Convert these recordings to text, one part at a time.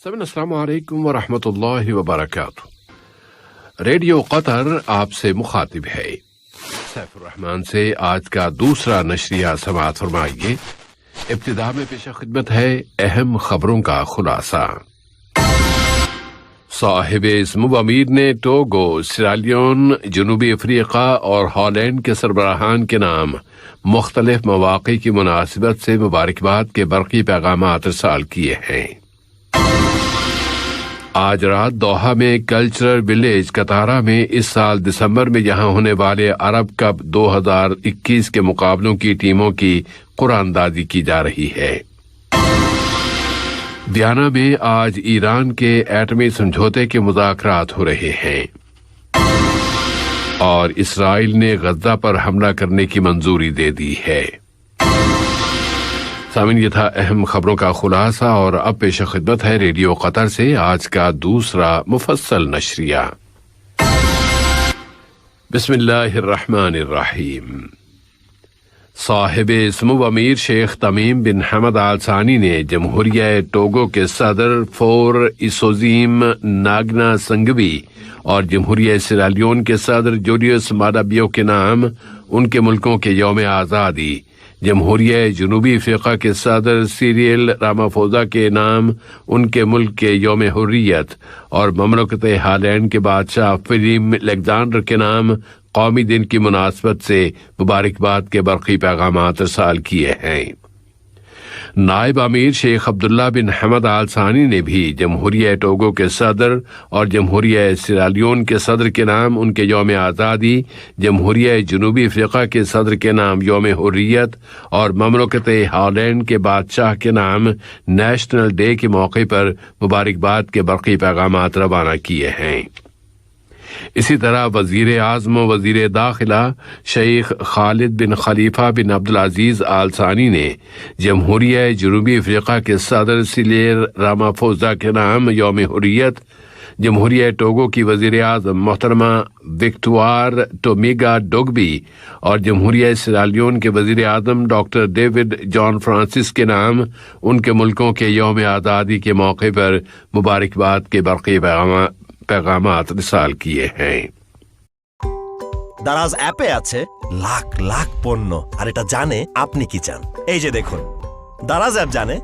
अस्सलाम वालेकुम व रहमतुल्लाहि व बरकातुहू। रेडियो कतर आपसे मुखातिब है। सैफुर रहमान से आज का दूसरा नशरिया समाअत फरमाइए। इब्तिदा में पेश खिदमत है अहम खबरों का खुलासा। साहिब इस्म अमीर ने टोगो, सिरालियोन, जनूबी अफ्रीका और हॉलैंड के सरबराहान के नाम मुख्तलिफ मौक़े की मुनासिबत से मुबारकबाद के बरक़ी पैगामात इरसाल किए हैं। आज रात दोहा में कल्चरल विलेज कतारा में इस साल दिसंबर में यहां होने वाले अरब कप 2021 के मुकाबलों की टीमों की कुरानदाजी की जा रही है। वियना में आज ईरान के एटमी समझौते के मुज़ाकरात हो रहे हैं और इसराइल ने गजा पर हमला करने की मंजूरी दे दी है। सामिन, ये था अहम खबरों का खुलासा और अब पेश खिदमत है रेडियो कतर से आज का दूसरा मुफस्सल नशरिया। बिस्मिल्लाहिर्रहमानिर्रहीम। साहिब इस्म अमीर शेख तमीम बिन हमद आल सानी ने जमहूरिया टोगो के सदर फोर इसोजीम नागना संगवी और जमहूरिया सिरालियोन के सदर जूलियस मादा बियो के नाम उनके मुल्कों के यौम आज़ादी, जमहूरिया जनूबी अफ्रीका के सदर सिरिल रामाफोसा के नाम उनके मुल्क के यौम हुर्रियत और ममलकत हॉलैंड के बादशाह फिलिप अलेक्जेंडर के नाम कौमी दिन की मुनासबत से मुबारकबाद के बरक़ी पैगामात इरसाल किए हैं। नायब अमीर शेख अब्दुल्ला बिन हमद आल सानी ने भी जमहूरिया टोगो के सदर और जमहूरिया सिरालियोन के सदर के नाम उनके यौम आज़ादी, जमहूरिया जनूबी अफ्रीका के सदर के नाम यौम हुर्रियत और ममलकत हॉलैंड के बादशाह के नाम नेशनल डे के मौके पर मुबारकबाद के बरक़ी पैगामात रवाना किए हैं। इसी तरह वजीर आज़म व वजीर दाखिला शेख खालिद बिन खलीफा बिन अब्दुल अजीज आल सानी ने जमहूरिया जनूबी अफ्रीका के सदर सिरिल रामाफोसा के नाम यौम हुर्रियत, जमहूरिया टोगो की वजीर आज़म मोहतरमा विक्टोर टोमिगा डोगबी और जमहूरिया सिरालियोन के वजीर आज़म डॉक्टर डेविड जॉन फ्रांसिस के नाम उनके मुल्कों के यौम आज़ादी के मौके पर मुबारकबाद के बरक़ी पैगामात इरसाल किए हैं। দারাজ অ্যাপে আছে লাখ লাখ পণ্য আর এটা জানে আপনি কি চান। এই যে দেখুন, দারাজ অ্যাপ জানে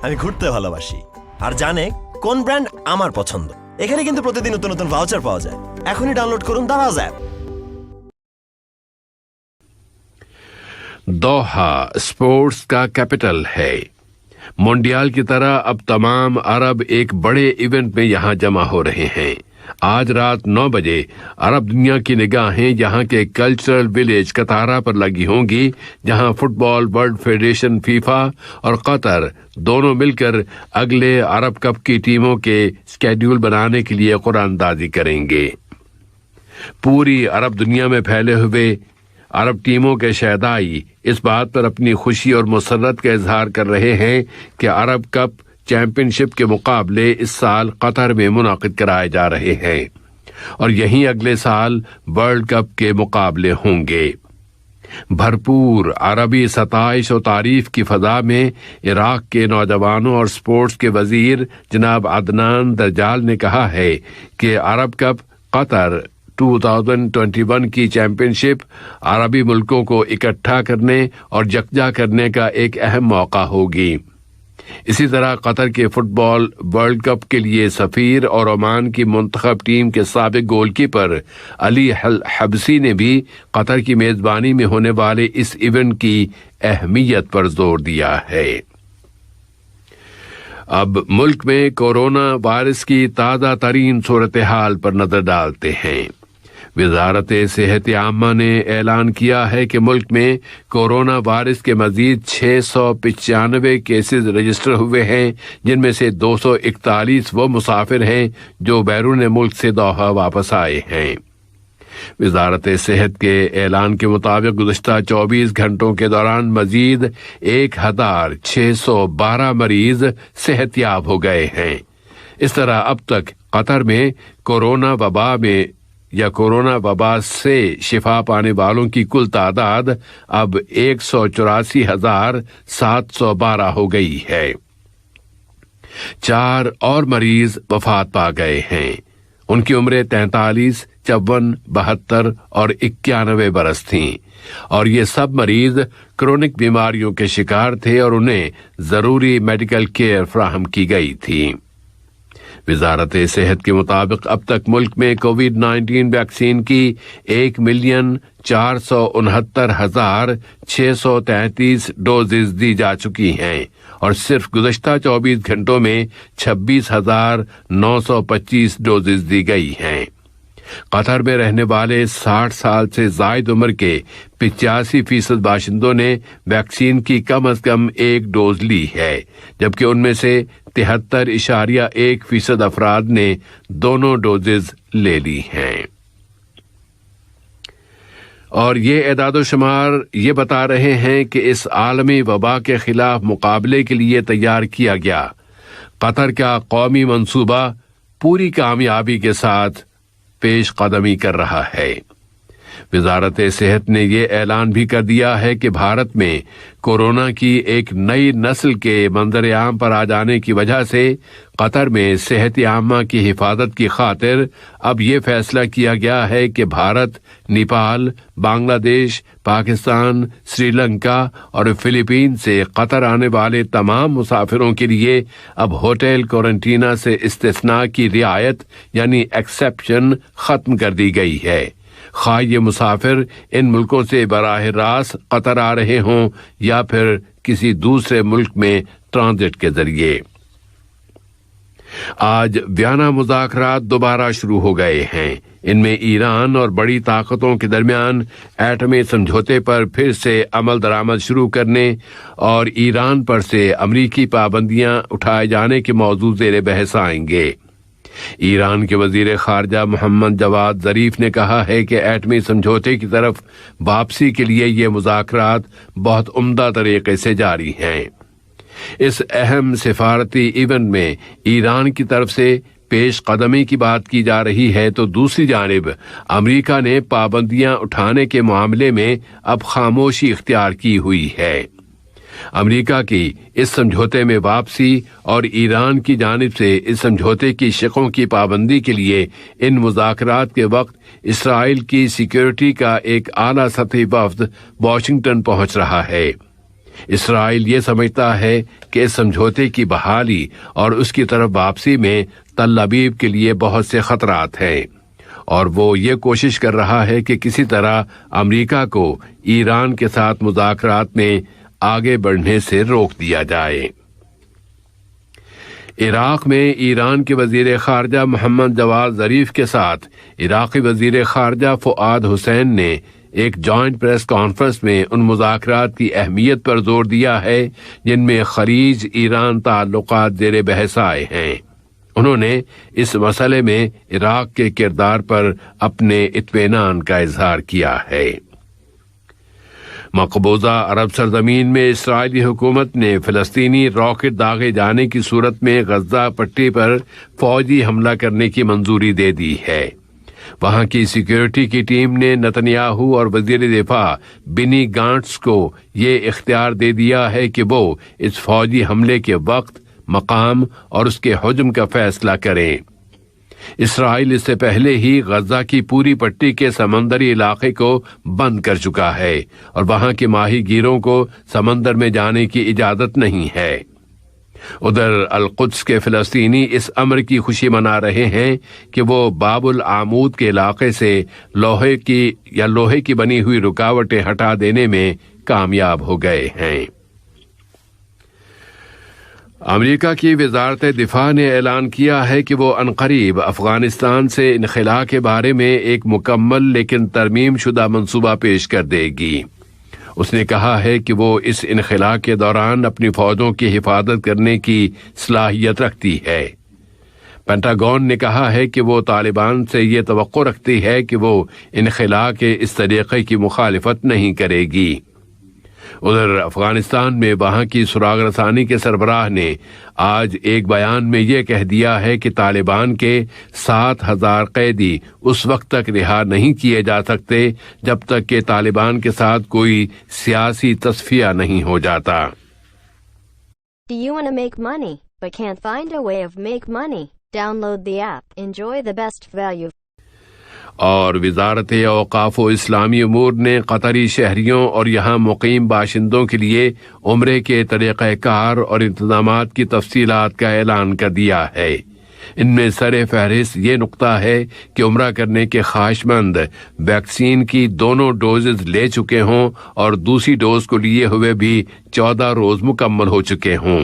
আমি ঘুরতে ভালোবাসি আর জানে কোন ব্র্যান্ড আমার পছন্দ। এখানে কিন্তু প্রতিদিন নতুন নতুন ভাউচার পাওয়া যায়। এখনই ডাউনলোড করুন দারাজ অ্যাপ। दोहा स्पोर्ट्स का कैपिटल है। मोंडियाल की तरह अब तमाम अरब एक बड़े इवेंट में यहां जमा हो रहे हैं। आज रात 9 बजे अरब दुनिया की निगाहें यहां के कल्चरल विलेज कतारा पर लगी होंगी, जहां फुटबॉल वर्ल्ड फेडरेशन फीफा और कतर दोनों मिलकर अगले अरब कप की टीमों के स्केड्यूल बनाने के लिए कुरानदाजी करेंगे। पूरी अरब दुनिया में फैले हुए अरब टीमों के शहदाई इस बात पर अपनी खुशी और मसरत का इजहार कर रहे हैं कि अरब कप चैंपियनशिप के मुकाबले इस साल कतर में मुनाकिद कराए जा रहे हैं और यहीं अगले साल वर्ल्ड कप के मुकाबले होंगे। भरपूर अरबी सताइश और तारीफ की फजा में इराक के नौजवानों और स्पोर्ट्स के वजीर जनाब अदनान दरजाल ने कहा है कि अरब कप कतर 2021 की चैंपियनशिप अरबी मुल्कों को इकट्ठा करने और यकजा करने का एक अहम मौका होगी। इसी तरह कतर के फुटबॉल वर्ल्ड कप के लिए सफीर और ओमान की मुंतखब टीम के साबिक गोलकीपर अली हबसी ने भी कतर की मेजबानी में होने वाले इस इवेंट की अहमियत पर जोर दिया है। अब मुल्क में कोरोना वायरस की ताज़ा तरीन सूरत हाल पर नजर डालते हैं। वजारत सेहत आम्मा ने ऐलान किया है कि मुल्क में कोरोना वायरस के मजीद 695 केसेस रजिस्टर हुए हैं, जिनमें से 241 वो मुसाफिर हैं जो बैरून मुल्क से दोहा वापस आए हैं। वजारत सेहत के ऐलान के मुताबिक गुज़श्ता 24 घंटों के दौरान मजीद 1612 मरीज सेहतयाब हो गए हैं। इस तरह अब तक कतर में कोरोना वबा से शिफा पाने वालों की कुल तादाद अब 184,712 हो गई है। 4 और मरीज वफात पा गए हैं। उनकी उम्रें 43, 54, 72 और 91 बरस थीं और ये सब मरीज क्रोनिक बीमारियों के शिकार थे और उन्हें जरूरी मेडिकल केयर फराहम की गई थी। वजारत सेहत के मुताबिक अब तक मुल्क में कोविड-19 वैक्सीन की 1,469,633 डोजेज दी जा चुकी हैं और सिर्फ गुज़श्ता 24 घंटों में 26,925 डोजेज दी गई हैं। कतर में रहने वाले 60 साल से जायद उम्र के 85% बाशिंदों ने वैक्सीन की कम से कम एक डोज ली है, जबकि उनमें से 73.1% अफराद ने दोनों डोजेज ले ली हैं। और ये एदाद-ओ-शुमार ये बता रहे हैं कि इस आलमी वबा के खिलाफ मुकाबले के लिए तैयार किया गया कतर का कौमी मंसूबा पूरी कामयाबी के साथ पेश कदमी कर रहा है। वजारत सेहत ने ये ऐलान भी कर दिया है कि भारत में कोरोना की एक नई नस्ल के मंजर-ए-आम पर आ जाने की वजह से कतर में सेहत आम्मा की हिफाजत की खातिर अब ये फैसला किया गया है कि भारत, नेपाल, बांग्लादेश, पाकिस्तान, श्रीलंका और फिलीपीन से कतर आने वाले तमाम मुसाफिरों के लिए अब होटल क्वारंटीना से इस्तिस्ना की रियायत यानी एक्सेप्शन खत्म कर दी गई है, खा ये मुसाफिर इन मुल्कों से बराह रास्त कतर आ रहे हों या फिर किसी दूसरे मुल्क में ट्रांजिट के जरिए। आज वियना मुज़ाकरात दोबारा शुरू हो गए हैं। इनमें ईरान और बड़ी ताकतों के दरमियान एटमी समझौते पर फिर से अमल दरामद शुरू करने और ईरान पर से अमरीकी पाबंदियां उठाए जाने के मौजूद ज़ेर बहस आएंगे। ईरान के वजीर खारजा मोहम्मद जवाद जरीफ ने कहा है कि एटमी समझौते की तरफ वापसी के लिए ये मुज़ाकरात बहुत उम्दा तरीके से जारी हैं। इस अहम सिफारती इवेंट में ईरान की तरफ से पेश कदमी की बात की जा रही है तो दूसरी जानिब अमरीका ने पाबंदियां उठाने के मामले में अब खामोशी इख्तियार की हुई है। अमरीका की इस समझौते में वापसी और ईरान की जानिब से इस समझौते की शिकों की पाबंदी के लिए इन मुज़ाकरात के वक्त इसराइल की सिक्योरिटी का एक आला सतही वफ्द वाशिंगटन पहुंच रहा है। इसराइल ये समझता है कि इस समझौते की बहाली और उसकी तरफ वापसी में तल अबीब के लिए बहुत से खतरात हैं और वो ये कोशिश कर रहा है कि किसी तरह अमरीका को ईरान के साथ मुज़ाकरात में आगे बढ़ने से रोक दिया जाए। इराक में ईरान के वजीर खारजा मोहम्मद जवाद जरीफ के साथ इराकी वजीर खारजा फुआद हुसैन ने एक जॉइंट प्रेस कॉन्फ्रेंस में उन मुज़ाकरात की अहमियत पर जोर दिया है जिनमें खलीज ईरान ताल्लुकात ज़ेर बहस आए हैं। उन्होंने इस मसले में इराक के किरदार पर अपने इत्मीनान का इजहार किया है। मकबूजा अरब सरजमीन में इसराइली हुकूमत ने फिलिस्तीनी रॉकेट दागे जाने की सूरत में गज्जा पट्टी पर फौजी हमला करने की मंजूरी दे दी है। वहां की सिक्योरिटी की टीम ने नेतन्याहू और वजीर दिफा बिनी गांट्स को ये इख्तियार दे दिया है कि वो इस फौजी हमले के वक्त, मकाम और उसके हुज्म का फैसला करें। इसराइल इससे पहले ही गज्जा की पूरी पट्टी के समंदरी इलाके को बंद कर चुका है और वहां के माहीगीरों को समंदर में जाने की इजाजत नहीं है। उधर अल-कुद्स के फिलिस्तीनी इस अमर की खुशी मना रहे हैं कि वो बाबुल आमूद के इलाके से लोहे की बनी हुई रुकावटें हटा देने में कामयाब हो गए हैं। अमेरिका की वजारत दिफा ने ऐलान किया है कि वो अनकरीब अफगानिस्तान से इनखला के बारे में एक मुकम्मल लेकिन तरमीम शुदा मंसूबा पेश कर देगी। उसने कहा है कि वो इस इनखला के दौरान अपनी फौजों की हिफाजत करने की सलाहियत रखती है। पेंटागन ने कहा है कि वो तालिबान से ये तवक्को रखती है कि वो इनखला के इस तरीके की मुखालिफत नहीं करेगी। उधर अफगानिस्तान में वहां की सुराग रसानी के सरबराह ने आज एक बयान में ये कह दिया है कि तालिबान के 7,000 कैदी उस वक्त तक रिहा नहीं किए जा सकते जब तक कि तालिबान के साथ कोई सियासी तस्फिया नहीं हो जाता। Do you want to make money, but can't find a way of make money? Download the app. Enjoy the best value. اور وزارت اوقاف و اسلامی امور نے قطری شہریوں اور یہاں مقیم باشندوں کے لیے عمرے کے طریقہ کار اور انتظامات کی تفصیلات کا اعلان کر دیا ہے۔ ان میں سر فہرست یہ نقطہ ہے کہ عمرہ کرنے کے خواہش مند ویکسین کی دونوں ڈوزز لے چکے ہوں اور دوسری ڈوز کو لیے ہوئے بھی 14 روز مکمل ہو چکے ہوں۔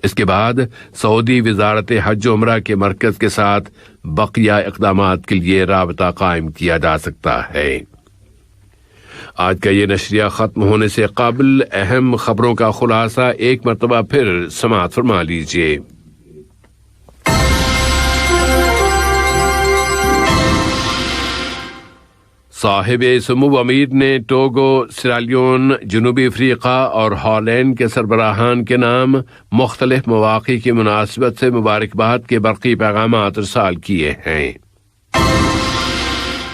اس کے بعد سعودی وزارت حج و عمرہ کے مرکز کے ساتھ بقیہ اقدامات کے لیے رابطہ قائم کیا جا سکتا ہے۔ آج کا یہ نشریہ ختم ہونے سے قبل اہم خبروں کا خلاصہ ایک مرتبہ پھر سماعت فرما لیجیے۔ صاحب سمو امیر نے ٹوگو، سیرالیون، جنوبی افریقہ اور ہالینڈ کے سربراہان کے نام مختلف مواقع کی مناسبت سے مبارکباد کے برقی پیغامات ارسال کیے ہیں۔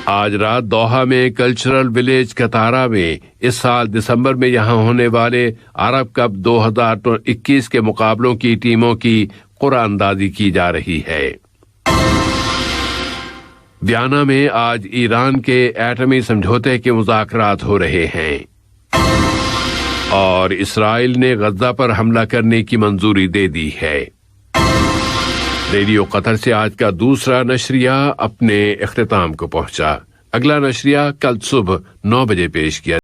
آج رات دوحہ میں کلچرل ولیج قطارہ میں اس سال دسمبر میں یہاں ہونے والے عرب کپ 2021 کے مقابلوں کی ٹیموں کی قرعہ اندازی کی جا رہی ہے۔ ویانا میں آج ایران کے ایٹمی سمجھوتے کے مذاکرات ہو رہے ہیں، اور اسرائیل نے غزہ پر حملہ کرنے کی منظوری دے دی ہے۔ ریڈیو قطر سے آج کا دوسرا نشریہ اپنے اختتام کو پہنچا۔ اگلا نشریہ کل صبح 9 بجے پیش کیا